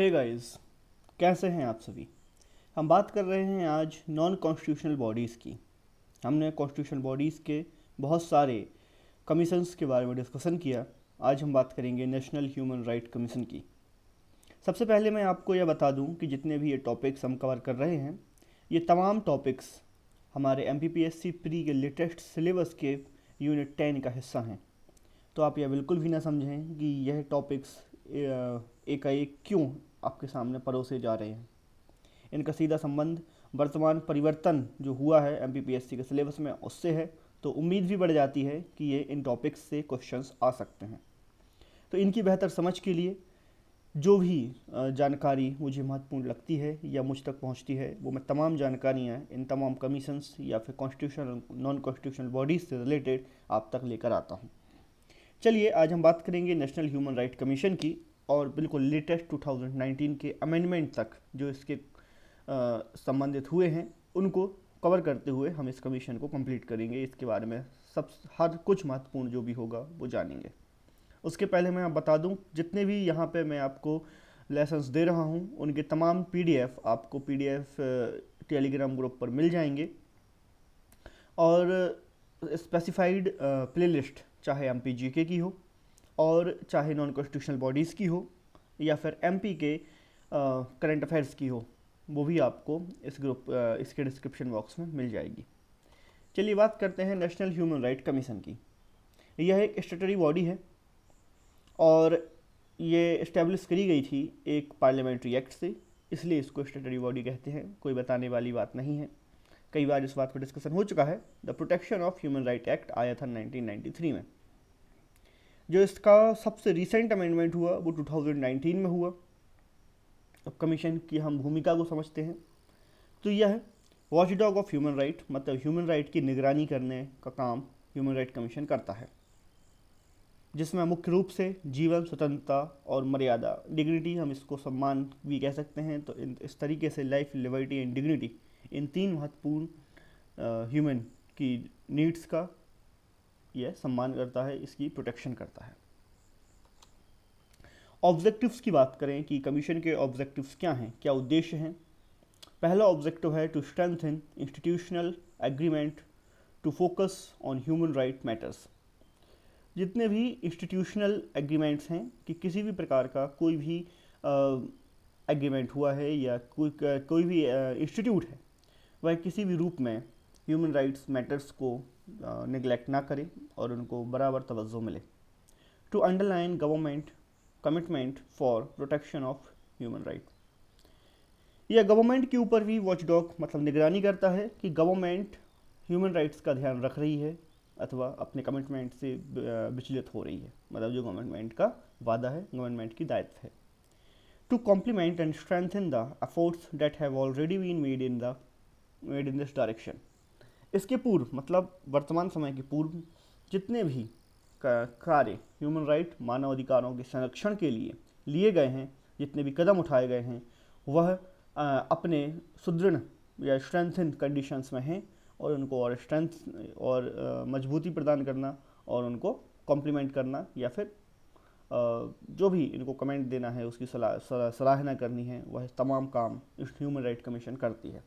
Hey guys, कैसे हैं आप सभी। हम बात कर रहे हैं आज नॉन कॉन्स्टिट्यूशनल बॉडीज़ की। हमने कॉन्स्टिट्यूशनल बॉडीज़ के बहुत सारे कमीशंस के बारे में डिस्कशन किया। आज हम बात करेंगे नेशनल ह्यूमन राइट कमीशन की। सबसे पहले मैं आपको यह बता दूं कि जितने भी ये टॉपिक्स हम कवर कर रहे हैं, ये तमाम टॉपिक्स हमारे MPPSC प्री के लेटेस्ट सिलेबस के यूनिट 10 का हिस्सा हैं। तो आप यह बिल्कुल भी ना समझें कि यह टॉपिक्स एकाएक क्यों आपके सामने परोसे जा रहे हैं। इनका सीधा संबंध वर्तमान परिवर्तन जो हुआ है MPPSC के सिलेबस में उससे है, तो उम्मीद भी बढ़ जाती है कि ये इन टॉपिक्स से क्वेश्चंस आ सकते हैं। तो इनकी बेहतर समझ के लिए जो भी जानकारी मुझे महत्वपूर्ण लगती है या मुझ तक पहुंचती है, वो मैं तमाम जानकारियां इन तमाम कमीशंस या फिर कॉन्स्टिट्यूशनल नॉन कॉन्स्टिट्यूशनल बॉडीज़ से रिलेटेड आप तक लेकर आता हूं। चलिए आज हम बात करेंगे नेशनल ह्यूमन राइट कमीशन की, और बिल्कुल लेटेस्ट 2019 के अमेंडमेंट तक जो इसके संबंधित हुए हैं उनको कवर करते हुए हम इस कमीशन को कंप्लीट करेंगे। इसके बारे में सब हर कुछ महत्वपूर्ण जो भी होगा वो जानेंगे। उसके पहले मैं आप बता दूं, जितने भी यहाँ पे मैं आपको लेसन्स दे रहा हूँ उनके तमाम PDF आपको PDF टेलीग्राम ग्रुप पर मिल जाएंगे, और स्पेसिफाइड प्लेलिस्ट चाहे MPGK की हो और चाहे नॉन कॉन्स्टिट्यूशनल बॉडीज़ की हो या फिर MP के करंट अफेयर्स की हो, वो भी आपको इस ग्रुप इसके डिस्क्रिप्शन बॉक्स में मिल जाएगी। चलिए बात करते हैं नेशनल ह्यूमन राइट कमीशन की। यह एक स्टेटरी बॉडी है और ये इस्टेब्लिश करी गई थी एक पार्लियामेंट्री एक्ट से, इसलिए इसको स्टेटरी बॉडी कहते हैं। कोई बताने वाली बात नहीं है, कई बार इस बात पर डिस्कशन हो चुका है। The protection of human right act आया था 1993 में। जो इसका सबसे रिसेंट अमेंडमेंट हुआ वो 2019 में हुआ। अब कमीशन की हम भूमिका को समझते हैं तो यह वॉचडॉग ऑफ ह्यूमन राइट, मतलब ह्यूमन राइट की निगरानी करने का काम ह्यूमन राइट कमीशन करता है, जिसमें मुख्य रूप से जीवन, स्वतंत्रता और मर्यादा, डिग्निटी हम इसको सम्मान भी कह सकते हैं। तो इस तरीके से लाइफ, लिबर्टी एंड डिग्निटी, इन तीन महत्वपूर्ण ह्यूमन की नीड्स का यह सम्मान करता है, इसकी प्रोटेक्शन करता है। ऑब्जेक्टिव्स की बात करें कि कमीशन के ऑब्जेक्टिव्स क्या हैं, क्या उद्देश्य हैं। पहला ऑब्जेक्टिव है to strengthen institutional agreement to focus on human right matters. जितने भी इंस्टीट्यूशनल एग्रीमेंट्स हैं कि किसी भी प्रकार का कोई भी एग्रीमेंट हुआ है या कोई भी इंस्टीट्यूट है, वह किसी भी रूप में ह्यूमन राइट्स मैटर्स को निगलेक्ट ना करे और उनको बराबर तवज्जो मिले। To underline government commitment for protection of human right. यह गवर्नमेंट के ऊपर भी वॉचडॉग मतलब निगरानी करता है कि गवर्नमेंट ह्यूमन राइट्स का ध्यान रख रही है अथवा अपने कमिटमेंट से विचलित हो रही है, मतलब जो गवर्नमेंट का वादा है, गवर्नमेंट की दायित्व है। To complement and strengthen the efforts that have already been made in this direction. इसके पूर्व मतलब वर्तमान समय के पूर्व जितने भी कार्य ह्यूमन राइट, मानव अधिकारों के संरक्षण के लिए लिए गए हैं, जितने भी कदम उठाए गए हैं, वह अपने सुदृढ़ या स्ट्रेंथन कंडीशंस में हैं, और उनको और स्ट्रेंथ और मजबूती प्रदान करना और उनको कॉम्प्लीमेंट करना या फिर जो भी इनको कमेंट देना है उसकी सराहना करनी है, वह तमाम काम ह्यूमन राइट कमीशन करती है।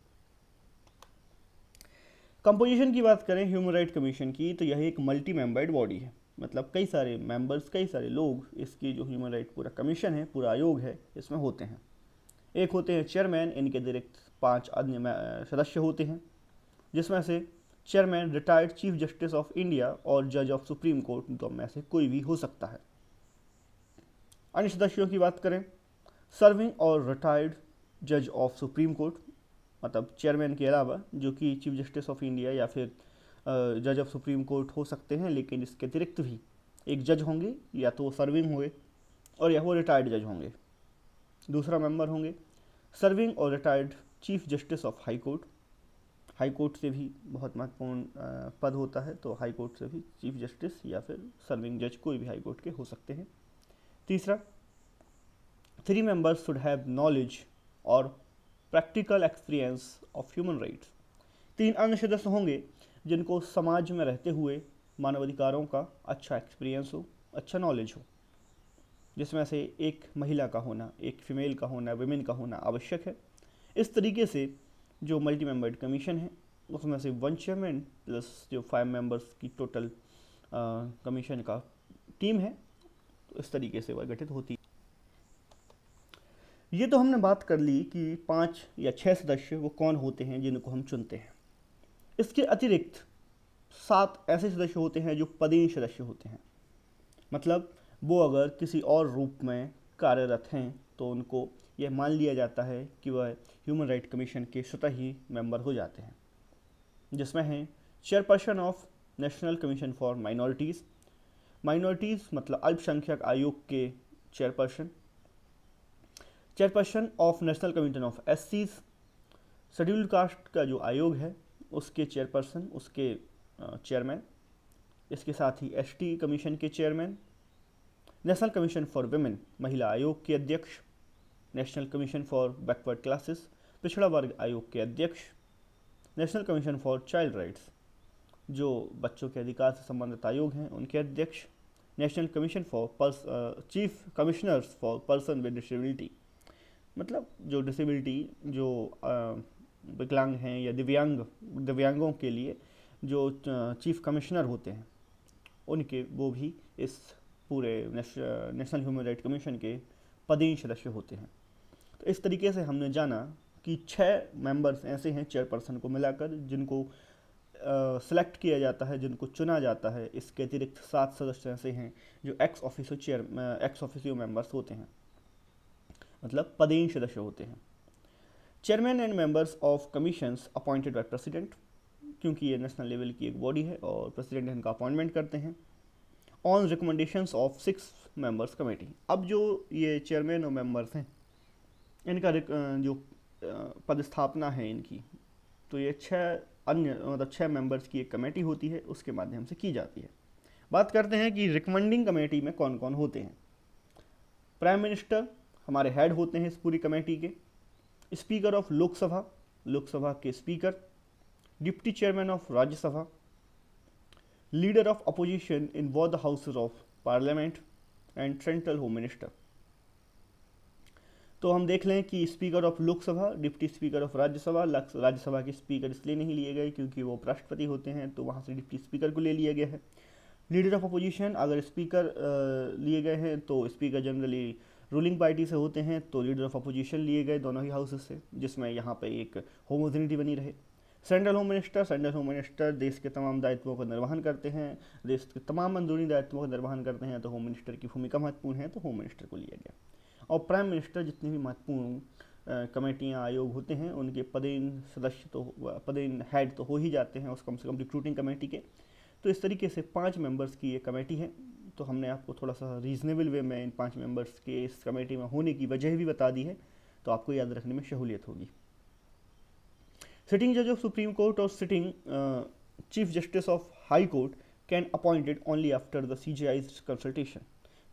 कंपोजिशन की बात करें ह्यूमन राइट कमीशन की, तो यह एक मल्टी मेंबर्ड बॉडी है, मतलब कई सारे मेंबर्स, कई सारे लोग इसकी जो ह्यूमन राइट पूरा कमीशन है, पूरा आयोग है, इसमें होते हैं। एक होते हैं चेयरमैन, इनके अतिरिक्त 5 अन्य सदस्य होते हैं, जिसमें से chairman retired chief justice of India और जज ऑफ सुप्रीम कोर्ट, दो में से कोई भी हो सकता है। अन्य सदस्यों की बात करें, सर्विंग और रिटायर्ड जज ऑफ सुप्रीम कोर्ट, मतलब चेयरमैन के अलावा जो कि चीफ जस्टिस ऑफ इंडिया या फिर जज ऑफ सुप्रीम कोर्ट हो सकते हैं, लेकिन इसके अतिरिक्त भी एक जज होंगे, या तो सर्विंग होंगे और या वो रिटायर्ड जज होंगे। दूसरा मेंबर होंगे सर्विंग और retired chief justice of high court, high court से भी बहुत महत्वपूर्ण पद होता है, तो हाई कोर्ट से भी चीफ जस्टिस या फिर सर्विंग जज कोई भी हाई कोर्ट के हो सकते हैं। तीसरा, 3 मेंबर्स शुड हैव नॉलेज और practical experience of human rights. 3 अन्य सदस्य होंगे जिनको समाज में रहते हुए मानवाधिकारों का अच्छा एक्सपीरियंस हो, अच्छा नॉलेज हो। जिसमें से एक महिला का होना, एक फीमेल का होना, विमेन का होना आवश्यक है। इस तरीके से जो मल्टी मेंबर्ड कमीशन है उसमें से 1 चेयरमैन प्लस जो 5 मेंबर्स की टोटल कमीशन का टीम है, तो इस तरीके से वह गठित होती है। ये तो हमने बात कर ली कि 5 या 6 सदस्य वो कौन होते हैं जिनको हम चुनते हैं। इसके अतिरिक्त 7 ऐसे सदस्य होते हैं जो पदेन सदस्य होते हैं, मतलब वो अगर किसी और रूप में कार्यरत हैं तो उनको यह मान लिया जाता है कि वह ह्यूमन राइट कमीशन के स्वतः ही मेंबर हो जाते हैं, जिसमें हैं chairperson of national commission for minorities, minorities मतलब अल्पसंख्यक आयोग के chairperson, chairperson of national commission of एससीज, शेड्यूल्ड कास्ट का जो आयोग है उसके चेयरपर्सन, उसके चेयरमैन, इसके साथ ही एसटी कमीशन के chairman, national commission for women महिला आयोग के अध्यक्ष, national commission for backward classes पिछड़ा वर्ग आयोग के अध्यक्ष, national commission for child rights जो बच्चों के अधिकार से संबंधित आयोग हैं उनके अध्यक्ष, national commission for chief commissioners for person with disability मतलब जो डिसेबिलिटी जो विकलांग हैं या दिव्यांगों के लिए जो चीफ कमिश्नर होते हैं उनके वो भी इस पूरे नेशनल ह्यूमन राइट कमीशन के पदेन सदस्य होते हैं। तो इस तरीके से हमने जाना कि 6 मेंबर्स ऐसे हैं चेयरपर्सन को मिलाकर जिनको सेलेक्ट किया जाता है, जिनको चुना जाता है। इसके अतिरिक्त 7 सदस्य ऐसे हैं जो एक्स ऑफिशियो मेंबर्स होते हैं, मतलब पदेन सदस्य होते हैं। Chairman and members of commissions appointed by president, क्योंकि ये नेशनल लेवल की एक बॉडी है और प्रेसिडेंट इनका अपॉइंटमेंट करते हैं on recommendations of 6 members committee. अब जो ये चेयरमैन और मेंबर्स हैं इनका जो पदस्थापना है इनकी, तो ये 6 मेंबर्स की एक कमेटी होती है, उसके माध्यम से की जाती है। बात करते हैं कि रिकमेंडिंग कमेटी में कौन कौन होते हैं। प्राइम मिनिस्टर हमारे हेड होते हैं इस पूरी कमेटी के, स्पीकर ऑफ लोकसभा के speaker, deputy chairman of Rajya Sabha, leader of opposition in both the houses of parliament and central home minister. तो हम देख लें कि speaker of Lok Sabha, deputy speaker of Rajya Sabha के स्पीकर इसलिए नहीं लिए गए क्योंकि वो उपराष्ट्रपति होते हैं, तो वहाँ से डिप्टी स्पीकर को ले लिया गया है। लीडर ऑफ अपोजिशन, अगर स्पीकर लिए गए हैं तो स्पीकर जनरली रूलिंग पार्टी से होते हैं, तो लीडर ऑफ अपोजिशन लिए गए दोनों ही हाउसेज से, जिसमें यहाँ पे एक होमोजेनिटी बनी रहे। सेंट्रल होम मिनिस्टर देश के तमाम दायित्वों का निर्वहन करते हैं, देश के तमाम अंदरूनी दायित्वों का निर्वहन करते हैं, तो होम मिनिस्टर की भूमिका महत्वपूर्ण है, तो होम मिनिस्टर को लिया गया। और प्राइम मिनिस्टर जितनी भी महत्वपूर्ण कमेटियाँ आयोग होते हैं उनके पदेन हेड तो हो ही जाते हैं उस कम से कम रिक्रूटिंग कमेटी के। तो इस तरीके से 5 मेंबर्स की ये कमेटी है। तो हमने आपको थोड़ा सा रीजनेबल वे में इन 5 मेंबर्स के इस कमेटी में होने की वजह भी बता दी है, तो आपको याद रखने में सहूलियत होगी। सिटिंग जज ऑफ सुप्रीम कोर्ट और sitting chief justice of high court can appointed only after the CJI's consultation.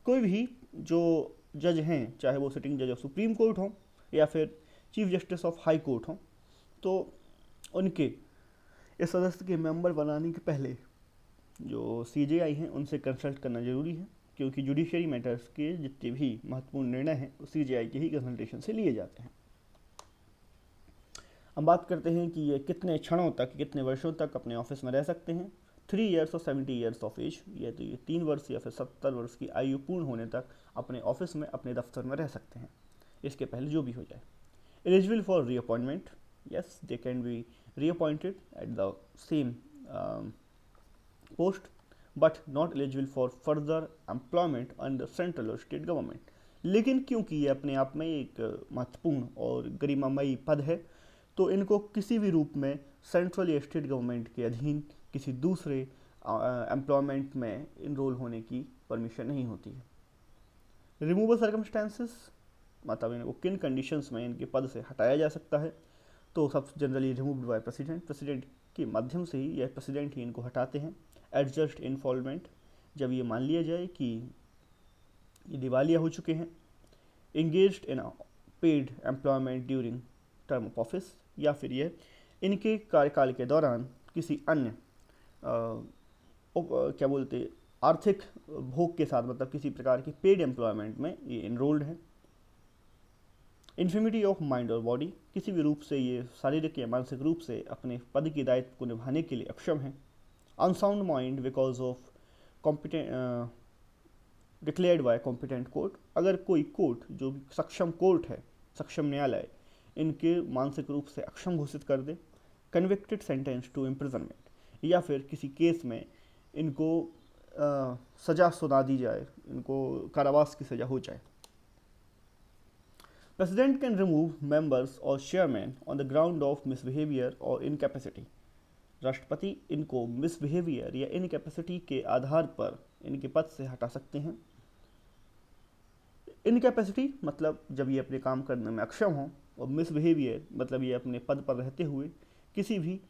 कोई भी जो जज हैं, चाहे वो सिटिंग जज ऑफ सुप्रीम कोर्ट हों या फिर chief justice of high court हों, तो उनके इस सदस्य के मेंबर बनाने के पहले जो CJI हैं उनसे कंसल्ट करना जरूरी है, क्योंकि जुडिशरी मैटर्स के जितने भी महत्वपूर्ण निर्णय हैं वो CJI के ही कंसल्टेशन से लिए जाते हैं। अब बात करते हैं कि ये कितने क्षणों तक, कितने वर्षों तक अपने ऑफिस में रह सकते हैं। 3 ईयर्स और 70 ईयर्स ऑफ एज, ये तो ये 3 वर्ष या फिर 70 वर्ष की आयु पूर्ण होने तक अपने ऑफिस में, अपने दफ्तर में रह सकते हैं, इसके पहले जो भी हो जाए। Eligible for reappointment, yes they can be reappointed at the same post but not eligible for further employment under central और स्टेट गवर्नमेंट। लेकिन क्योंकि ये अपने आप में एक महत्वपूर्ण और गरिमामयी पद है, तो इनको किसी भी रूप में सेंट्रल या स्टेट गवर्नमेंट के अधीन किसी दूसरे एम्प्लॉयमेंट में इनरोल होने की परमिशन नहीं होती है। रिमूवल सर्कमस्टेंसेस, मतलब इनको किन कंडीशंस में इनके पद से हटाया जा सकता है, तो सब जनरली रिमूव्ड बाय प्रेसिडेंट के माध्यम से ही, या प्रेसिडेंट ही इनको हटाते हैं। एडजस्ट इन्वॉल्वमेंट, जब ये मान लिया जाए कि ये दिवालिया हो चुके हैं। Engaged in paid employment during term of office, या फिर ये इनके कार्यकाल के दौरान किसी अन्य आर्थिक भोग के साथ, मतलब किसी प्रकार की पेड एम्प्लॉयमेंट में ये इनरोल्ड है। इन्फिमिटी ऑफ माइंड और बॉडी, किसी भी रूप से ये शारीरिक या मानसिक रूप से अपने पद की दायित्व को निभाने के लिए अक्षम है। Unsound mind because of competent declared by competent court, अगर कोई कोर्ट जो भी सक्षम कोर्ट है, सक्षम न्यायालय, इनके मानसिक रूप से अक्षम घोषित कर दे। कन्विक्टेड सेंटेंस टू इम्प्रिजनमेंट, या फिर किसी केस में इनको सज़ा सुना दी जाए, इनको कारावास की सज़ा हो जाए। प्रेसिडेंट कैन रिमूव मेंबर्स और chairman on the ground of misbehaviour और इनकैपेसिटी, राष्ट्रपति इनको मिसबिहेवियर या इनकैपेसिटी के आधार पर इनके पद से हटा सकते हैं। इनकैपेसिटी मतलब जब ये अपने काम करने में अक्षम हो, और मिसबिहेवियर मतलब ये अपने पद पर रहते हुए किसी भी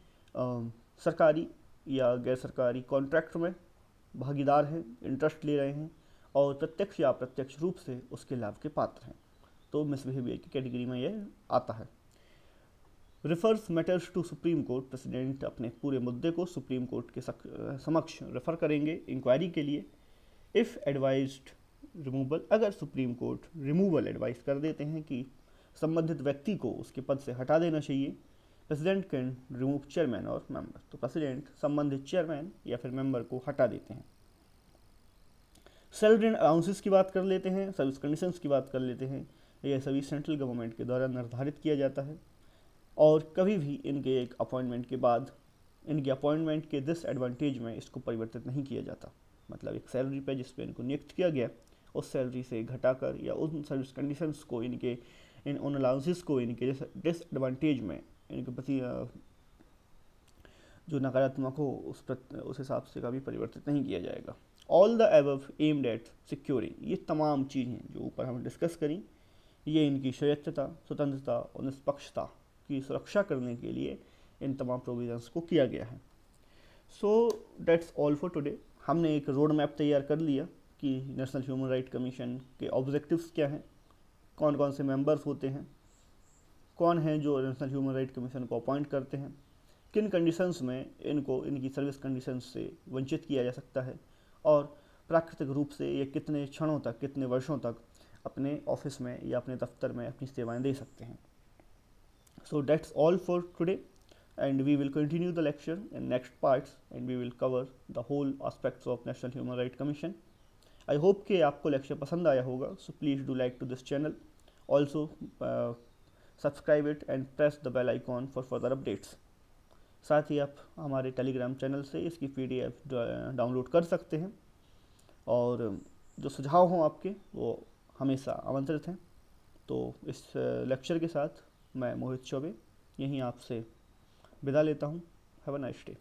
सरकारी या गैर सरकारी कॉन्ट्रैक्ट में भागीदार हैं, इंटरेस्ट ले रहे हैं और प्रत्यक्ष या अप्रत्यक्ष रूप से उसके लाभ के पात्र हैं, तो मिसबिहेवियर की कैटेगरी में यह आता है। Refers matters to supreme court, president अपने पूरे मुद्दे को सुप्रीम कोर्ट के समक्ष रेफर करेंगे इंक्वायरी के लिए। इफ़ एडवाइज्ड रिमूवल, अगर सुप्रीम कोर्ट रिमूवल एडवाइस कर देते हैं कि संबंधित व्यक्ति को उसके पद से हटा देना चाहिए, प्रेसिडेंट कैन रिमूव चेयरमैन और मेंबर, तो प्रेसिडेंट संबंधित चेयरमैन या फिर मेंबर को हटा देते हैं। सैलरी एंड अलाउंसेस की बात कर लेते हैं, सर्विस कंडीशंस की बात कर लेते हैं। यह सभी सेंट्रल गवर्नमेंट के द्वारा निर्धारित किया जाता है और कभी भी इनके एक अपॉइंटमेंट के बाद इनके अपॉइंटमेंट के डिसएडवांटेज में इसको परिवर्तित नहीं किया जाता। मतलब एक सैलरी पे जिस पे इनको नियुक्त किया गया, उस सैलरी से घटाकर या उन सर्विस कंडीशंस को, इनके इन उन अलाउंसेस को इनके डिसएडवांटेज में इनके प्रति जो नकारात्मक हो उस हिसाब से कभी परिवर्तित नहीं किया जाएगा। All the above aimed at securing, ये तमाम चीज़ें जो ऊपर हमने डिस्कस करी, ये इनकी स्वायत्तता, स्वतंत्रता और निष्पक्षता की सुरक्षा करने के लिए इन तमाम प्रोविजंस को किया गया है। So that's all for today. हमने एक रोड मैप तैयार कर लिया कि नेशनल ह्यूमन राइट कमीशन के ऑब्जेक्टिव्स क्या हैं, कौन कौन से मेंबर्स होते हैं, कौन हैं जो नेशनल ह्यूमन राइट कमीशन को अपॉइंट करते हैं, किन कंडीशंस में इनको इनकी सर्विस कंडीशंस से वंचित किया जा सकता है, और प्राकृतिक रूप से ये कितने क्षणों तक, कितने वर्षों तक अपने ऑफिस में या अपने दफ्तर में अपनी सेवाएं दे सकते हैं। So that's all for today and we will continue the lecture in next parts and we will cover the whole aspects of National Human Rights Commission. I hope कि आपको लेक्चर पसंद आया होगा, so please do like to this channel, also subscribe it and press the bell icon for further updates. साथ ही आप हमारे Telegram channel से इसकी PDF डाउनलोड कर सकते हैं और जो सुझाव हों आपके वो हमेशा आमंत्रित हैं। तो इस लेक्चर के साथ मैं मोहित चौबे यहीं आपसे विदा लेता हूँ। Have a nice day.